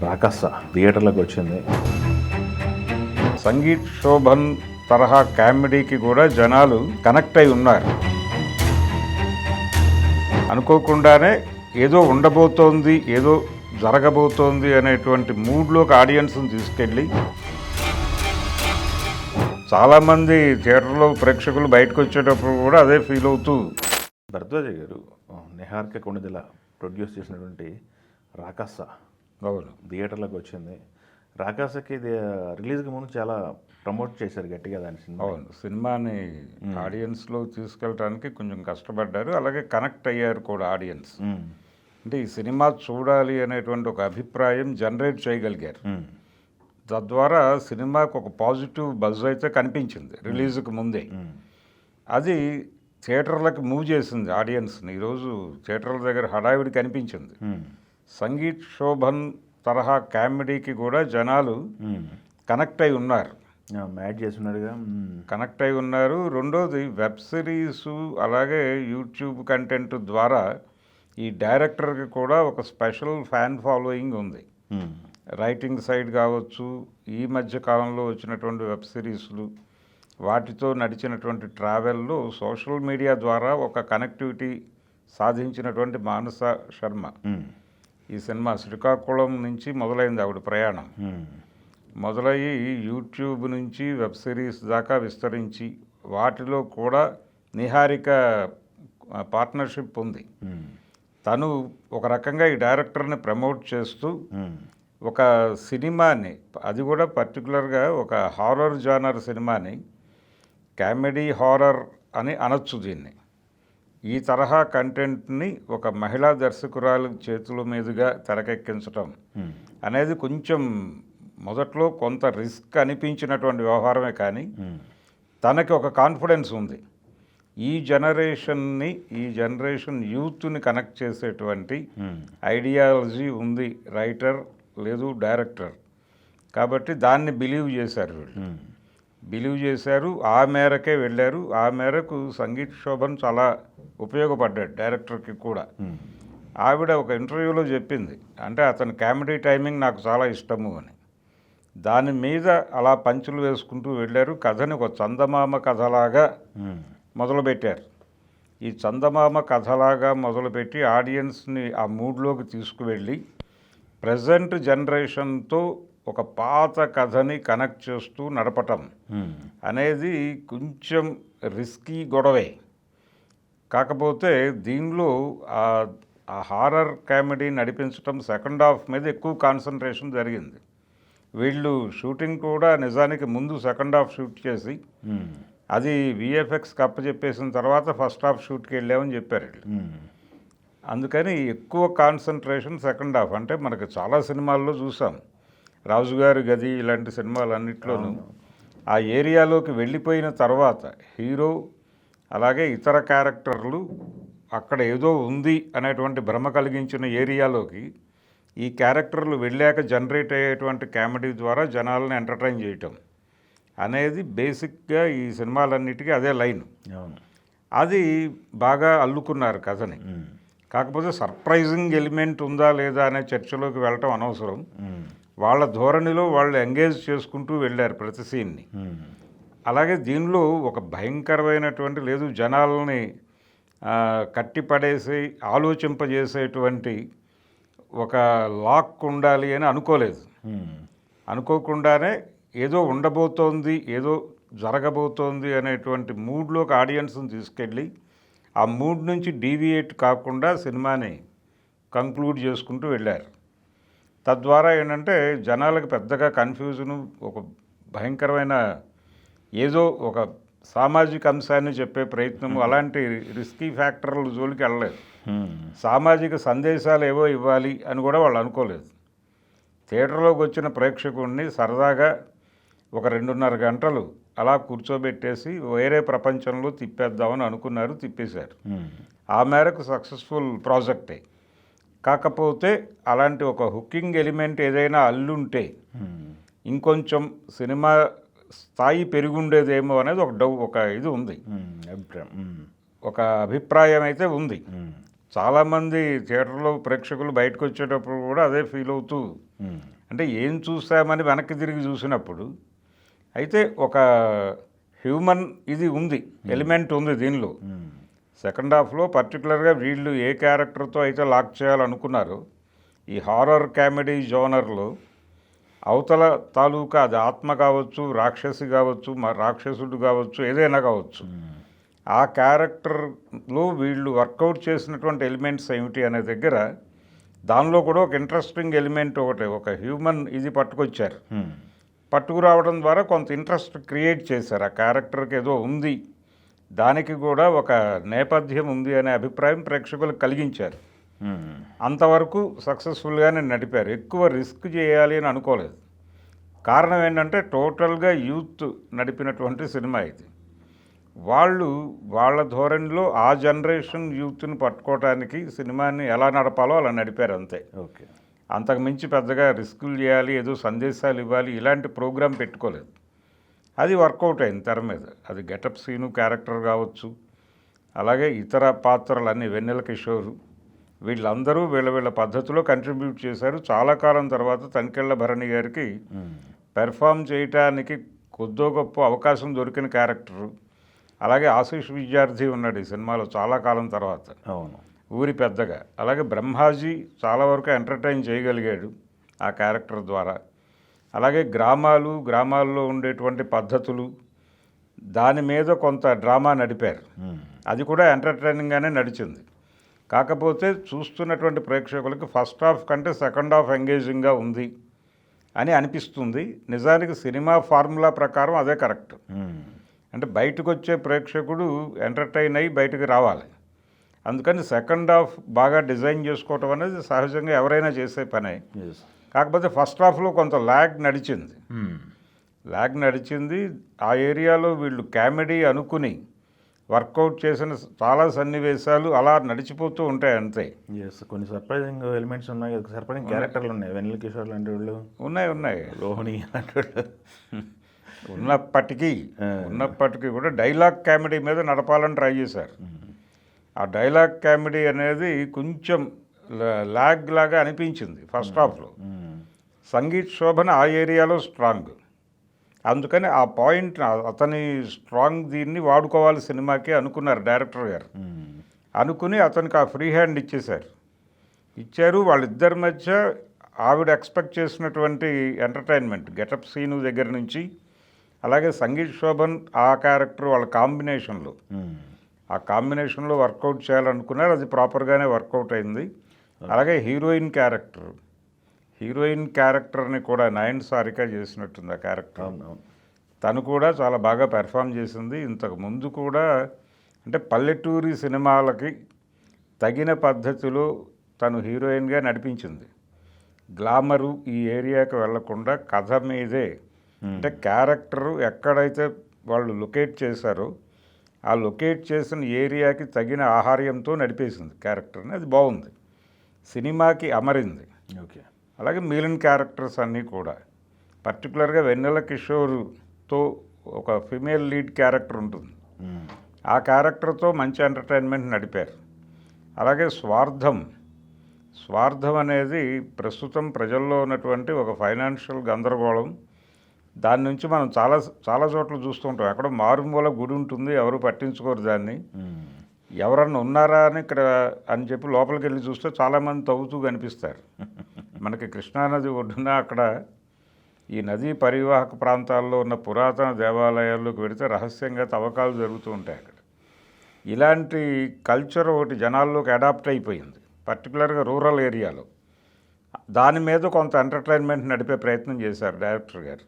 రాకస థియేటర్లకు వచ్చింది. సంగీత్ శోభన్ తరహా కామెడీకి కూడా జనాలు కనెక్ట్ అయి ఉన్నారు. అనుకోకుండానే ఏదో ఉండబోతోంది, ఏదో జరగబోతోంది అనేటువంటి మూడ్లోకి ఆడియన్స్ని తీసుకెళ్ళి చాలామంది థియేటర్లో ప్రేక్షకులు బయటకు వచ్చేటప్పుడు కూడా అదే ఫీల్ అవుతూ. భరద్వాజ గారు నిహారిక కొణిదెల ప్రొడ్యూస్ చేసినటువంటి రాకస థియేటర్లకు వచ్చింది. రాకాసకి రిలీజ్కి ముందు చాలా ప్రమోట్ చేశారు గట్టిగా దాని సినిమా. అవును, సినిమాని ఆడియన్స్లో తీసుకెళ్ళడానికి కొంచెం కష్టపడ్డారు, అలాగే కనెక్ట్ అయ్యారు కూడా ఆడియన్స్. అంటే ఈ సినిమా చూడాలి అనేటువంటి ఒక అభిప్రాయం జనరేట్ చేయగలిగారు. తద్వారా సినిమాకు ఒక పాజిటివ్ బజ్ అయితే కనిపించింది రిలీజ్కి ముందే. అది థియేటర్లకు మూవ్ చేసింది ఆడియన్స్ని. ఈరోజు థియేటర్ల దగ్గర హడావిడి కనిపించింది. సంగీత్ శోభన్ తరహా కామెడీకి కూడా జనాలు కనెక్ట్ అయి ఉన్నారు. మ్యాచ్ చేస్తున్నాడుగా, కనెక్ట్ అయి ఉన్నారు. రెండోది వెబ్ సిరీసు అలాగే యూట్యూబ్ కంటెంట్ ద్వారా ఈ డైరెక్టర్కి కూడా ఒక స్పెషల్ ఫ్యాన్ ఫాలోయింగ్ ఉంది. రైటింగ్ సైడ్ కావచ్చు, ఈ మధ్య కాలంలో వచ్చినటువంటి వెబ్ సిరీస్లు, వాటితో నడిచినటువంటి ట్రావెల్లో సోషల్ మీడియా ద్వారా ఒక కనెక్టివిటీ సాధించినటువంటి మానస శర్మ. ఈ సినిమా శ్రీకాకుళం నుంచి మొదలైంది ఆవిడ ప్రయాణం. మొదలయ్యి యూట్యూబ్ నుంచి వెబ్ సిరీస్ దాకా విస్తరించి వాటిలో కూడా నిహారిక పార్ట్నర్షిప్ ఉంది. తను ఒక రకంగా ఈ డైరెక్టర్ని ప్రమోట్ చేస్తూ ఒక సినిమాని, అది కూడా పర్టికులర్గా ఒక హారర్ జానర్ సినిమాని, కామెడీ హారర్ అని అనొచ్చు దీన్ని, ఈ తరహా కంటెంట్ని ఒక మహిళా దర్శకురాలు చేతుల మీదుగా తెరకెక్కించటం అనేది కొంచెం మొదట్లో కొంత రిస్క్ అనిపించినటువంటి వ్యవహారమే. కానీ తనకి ఒక కాన్ఫిడెన్స్ ఉంది. ఈ జనరేషన్ యూత్ని కనెక్ట్ చేసేటువంటి ఐడియాలజీ ఉంది రైటర్ లేదు డైరెక్టర్. కాబట్టి దాన్ని బిలీవ్ చేశారు వీళ్ళు. బిలీవ్ చేశారు, ఆ మేరకే వెళ్ళారు. ఆ మేరకు సంగీత్ శోభన్ చాలా ఉపయోగపడ్డాడు డైరెక్టర్కి కూడా. ఆవిడ ఒక ఇంటర్వ్యూలో చెప్పింది, అంటే అతని కామెడీ టైమింగ్ నాకు చాలా ఇష్టము అని. దాని మీద అలా పంచులు వేసుకుంటూ వెళ్ళారు. కథని ఒక చందమామ కథలాగా మొదలుపెట్టారు. ఈ చందమామ కథలాగా మొదలుపెట్టి ఆడియన్స్ని ఆ మూడ్లోకి తీసుకువెళ్ళి ప్రజెంట్ జనరేషన్తో ఒక పాత కథని కనెక్ట్ చేస్తూ నడపటం అనేది కొంచెం రిస్కీ గొడవే. కాకపోతే దీనిలో ఆ హారర్ కామెడీ నడిపించటం సెకండ్ హాఫ్ మీద ఎక్కువ కాన్సన్ట్రేషన్ జరిగింది. వీళ్ళు షూటింగ్ కూడా నిజానికి ముందు సెకండ్ హాఫ్ షూట్ చేసి అది విఎఫ్ఎక్స్కి అప్పచెప్పేసిన తర్వాత ఫస్ట్ హాఫ్ షూట్కి వెళ్ళామని చెప్పారు వీళ్ళు. అందుకని ఎక్కువ కాన్సన్ట్రేషన్ సెకండ్ హాఫ్. అంటే మనకు చాలా సినిమాల్లో చూసాం, రాజుగారి గది ఇలాంటి సినిమాలన్నింటిలోనూ ఆ ఏరియాలోకి వెళ్ళిపోయిన తర్వాత హీరో అలాగే ఇతర క్యారెక్టర్లు అక్కడ ఏదో ఉంది అనేటువంటి భ్రమ కలిగించిన ఏరియాలోకి ఈ క్యారెక్టర్లు వెళ్ళాక జనరేట్ అయ్యేటువంటి కామెడీ ద్వారా జనాలను ఎంటర్టైన్ చేయటం అనేది బేసిక్గా ఈ సినిమాలన్నిటికీ అదే లైన్. అది బాగా అల్లుకున్నారు కథని. కాకపోతే సర్ప్రైజింగ్ ఎలిమెంట్ ఉందా లేదా అనే చర్చలోకి వెళ్ళటం అనవసరం. వాళ్ళ ధోరణిలో వాళ్ళు ఎంగేజ్ చేసుకుంటూ వెళ్ళారు ప్రతి సీన్ని. అలాగే దీనిలో ఒక భయంకరమైనటువంటి లేదు జనాలని కట్టిపడేసి ఆలోచింపజేసేటువంటి ఒక లాక్ ఉండాలి అని అనుకోలేదు. అనుకోకుండానే ఏదో ఉండబోతోంది, ఏదో జరగబోతోంది అనేటువంటి మూడ్లోకి ఆడియన్స్ని తీసుకెళ్ళి ఆ మూడ్ నుంచి డీవియేట్ కాకుండా సినిమాని కంక్లూడ్ చేసుకుంటూ వెళ్ళారు. తద్వారా ఏంటంటే జనాలకు పెద్దగా కన్ఫ్యూజను, ఒక భయంకరమైన ఏదో ఒక సామాజిక అంశాన్ని చెప్పే ప్రయత్నము, అలాంటి రిస్కీ ఫ్యాక్టర్ల జోలికి వెళ్ళలేదు. సామాజిక సందేశాలు ఏవో ఇవ్వాలి అని కూడా వాళ్ళు అనుకోలేదు. థియేటర్లోకి వచ్చిన ప్రేక్షకుడిని సరదాగా ఒక 2.5 గంటలు అలా కూర్చోబెట్టేసి వేరే ప్రపంచంలో తిప్పేద్దామని అనుకున్నారు, తిప్పేశారు. ఆ మేరకు సక్సెస్ఫుల్ ప్రాజెక్టే. కాకపోతే అలాంటి ఒక హుకింగ్ ఎలిమెంట్ ఏదైనా అల్లుంటే ఇంకొంచెం సినిమా స్థాయి పెరుగుండేదేమో అనేది ఒక ఇది ఉంది, ఒక అభిప్రాయం అయితే ఉంది. చాలామంది థియేటర్లో ప్రేక్షకులు బయటకు వచ్చేటప్పుడు కూడా అదే ఫీల్ అవుతూ, అంటే ఏం చూసామని వెనక్కి తిరిగి చూసినప్పుడు అయితే ఒక హ్యూమన్ ఇది ఉంది, ఎలిమెంట్ ఉంది దీనిలో. సెకండ్ హాఫ్లో పర్టికులర్గా వీళ్ళు ఏ క్యారెక్టర్తో అయితే లాక్ చేయాలనుకున్నారో ఈ హారర్ కామెడీ జోనర్లో అవతల తాలూకా అది ఆత్మ కావచ్చు, రాక్షసి కావచ్చు, రాక్షసుడు కావచ్చు, ఏదైనా కావచ్చు, ఆ క్యారెక్టర్లో వీళ్ళు వర్కౌట్ చేసినటువంటి ఎలిమెంట్స్ ఏమిటి అనే దగ్గర దానిలో కూడా ఒక ఇంట్రెస్టింగ్ ఎలిమెంట్ ఒకటి, ఒక హ్యూమన్ ఇది పట్టుకొచ్చారు. పట్టుకురావడం ద్వారా కొంత ఇంట్రెస్ట్ క్రియేట్ చేశారు. ఆ క్యారెక్టర్కి ఏదో ఉంది, దానికి కూడా ఒక నేపథ్యం ఉంది అనే అభిప్రాయం ప్రేక్షకులకు కలిగించారు. అంతవరకు సక్సెస్ఫుల్గానే నడిపారు. ఎక్కువ రిస్క్ చేయాలి అని అనుకోలేదు. కారణం ఏంటంటే టోటల్గా యూత్ నడిపినటువంటి సినిమా ఇది. వాళ్ళు వాళ్ళ ధోరణిలో ఆ జనరేషన్ యూత్ని పట్టుకోవడానికి సినిమాని ఎలా నడపాలో అలా నడిపారు అంతే. ఓకే, అంతకుమించి పెద్దగా రిస్కులు చేయాలి, ఏదో సందేశాలు ఇవ్వాలి, ఇలాంటి ప్రోగ్రాం పెట్టుకోలేదు. అది వర్కౌట్ అయింది తెర మీద. అది గెటప్ సీను క్యారెక్టర్ కావచ్చు, అలాగే ఇతర పాత్రలన్నీ, వెన్నెల కిషోర్, వీళ్ళందరూ వీళ్ళ పద్ధతిలో కంట్రిబ్యూట్ చేశారు. చాలా కాలం తర్వాత తనికెళ్ళ భరణి గారికి పెర్ఫామ్ చేయటానికి కొద్దో గొప్ప అవకాశం దొరికిన క్యారెక్టరు. అలాగే ఆశీష్ విద్యార్థి ఉన్నాడు ఈ సినిమాలో చాలా కాలం తర్వాత, అవును, ఊరి పెద్దగా. అలాగే బ్రహ్మాజీ చాలా వరకు ఎంటర్టైన్ చేయగలిగాడు ఆ క్యారెక్టర్ ద్వారా. అలాగే గ్రామాల్లో ఉండేటువంటి పద్ధతులు, దాని మీద కొంత డ్రామా నడిపారు. అది కూడా ఎంటర్టైనింగ్గానే నడిచింది. కాకపోతే చూస్తున్నటువంటి ప్రేక్షకులకి ఫస్ట్ హాఫ్ కంటే సెకండ్ హాఫ్ ఎంగేజింగ్గా ఉంది అని అనిపిస్తుంది. నిజానికి సినిమా ఫార్ములా ప్రకారం అదే కరెక్ట్. అంటే బయటకు వచ్చే ప్రేక్షకుడు ఎంటర్టైన్ అయ్యి బయటకు రావాలి. అందుకని సెకండ్ హాఫ్ బాగా డిజైన్ చేసుకోవటం అనేది సహజంగా ఎవరైనా చేసే పనే. కాకపోతే ఫస్ట్ హాఫ్లో కొంత ల్యాగ్ నడిచింది. ఆ ఏరియాలో వీళ్ళు కామెడీ అనుకుని వర్కౌట్ చేసిన చాలా సన్నివేశాలు అలా నడిచిపోతూ ఉంటాయి అంతే. కొన్ని సర్ప్రైజింగ్ ఎలిమెంట్స్ ఉన్నాయి, సర్ప్రైజింగ్ క్యారెక్టర్లు ఉన్నాయి. వెన్నెల కిషోర్ లాంటి వాళ్ళు ఉన్నాయి, రోహిణి లాంటి వాళ్ళు ఉన్నప్పటికీ కూడా డైలాగ్ కామెడీ మీద నడపాలని ట్రై చేశారు. ఆ డైలాగ్ కామెడీ అనేది కొంచెం లాగ్ లాగా అనిపించింది ఫస్ట్ హాఫ్లో. సంగీత్ శోభన్ ఆ ఏరియాలో స్ట్రాంగ్, అందుకని ఆ పాయింట్ అతని స్ట్రాంగ్ దీన్ని వాడుకోవాలి సినిమాకి అనుకున్నారు డైరెక్టర్ గారు. అనుకుని అతనికి ఆ ఫ్రీ హ్యాండ్ ఇచ్చారు. వాళ్ళిద్దరి మధ్య ఆవిడ ఎక్స్పెక్ట్ చేసినటువంటి ఎంటర్టైన్మెంట్, గెటప్ సీను దగ్గర నుంచి, అలాగే సంగీత్ శోభన్ ఆ క్యారెక్టర్ వాళ్ళ కాంబినేషన్లో వర్కౌట్ చేయాలనుకున్నారు. అది ప్రాపర్గానే వర్కౌట్ అయింది. అలాగే హీరోయిన్ క్యారెక్టర్ని కూడా నయన్ సారిక చేసినట్టుంది ఆ క్యారెక్టర్. తను కూడా చాలా బాగా పెర్ఫామ్ చేసింది. ఇంతకు ముందు కూడా అంటే పల్లెటూరి సినిమాలకి తగిన పద్ధతిలో తను హీరోయిన్గా నడిపించింది. గ్లామరు ఈ ఏరియాకి వెళ్లకుండా కథ మీదే, అంటే క్యారెక్టరు ఎక్కడైతే వాళ్ళు లొకేట్ చేశారో ఆ లొకేట్ చేసిన ఏరియాకి తగిన ఆహార్యంతో నడిపేసింది క్యారెక్టర్ని. అది బాగుంది, సినిమాకి అమరింది. ఓకే, అలాగే మిగిలిన క్యారెక్టర్స్ అన్నీ కూడా, పర్టికులర్గా వెన్నెల కిషోర్తో ఒక ఫిమేల్ లీడ్ క్యారెక్టర్ ఉంటుంది. ఆ క్యారెక్టర్తో మంచి ఎంటర్టైన్మెంట్ నడిపారు. అలాగే స్వార్థం అనేది ప్రస్తుతం ప్రజల్లో ఉన్నటువంటి ఒక ఫైనాన్షియల్ గందరగోళం. దాని నుంచి మనం చాలా చోట్ల చూస్తూ ఉంటాం. ఎక్కడో మారుమూల గుడి ఉంటుంది, ఎవరు పట్టించుకోరు దాన్ని. ఎవరన్నా ఉన్నారా అని ఇక్కడ అని చెప్పి లోపలికి వెళ్ళి చూస్తే చాలామంది తవ్వుతూ కనిపిస్తారు. మనకి కృష్ణానది ఒడ్డున అక్కడ ఈ నదీ పరివాహక ప్రాంతాల్లో ఉన్న పురాతన దేవాలయాల్లోకి వెళితే రహస్యంగా తవ్వకాలు జరుగుతూ ఉంటాయి అక్కడ. ఇలాంటి కల్చర్ ఒకటి జనాల్లోకి అడాప్ట్ అయిపోయింది, పర్టికులర్గా రూరల్ ఏరియాలో. దాని మీద కొంత ఎంటర్టైన్మెంట్ నడిపే ప్రయత్నం చేశారు డైరెక్టర్ గారు.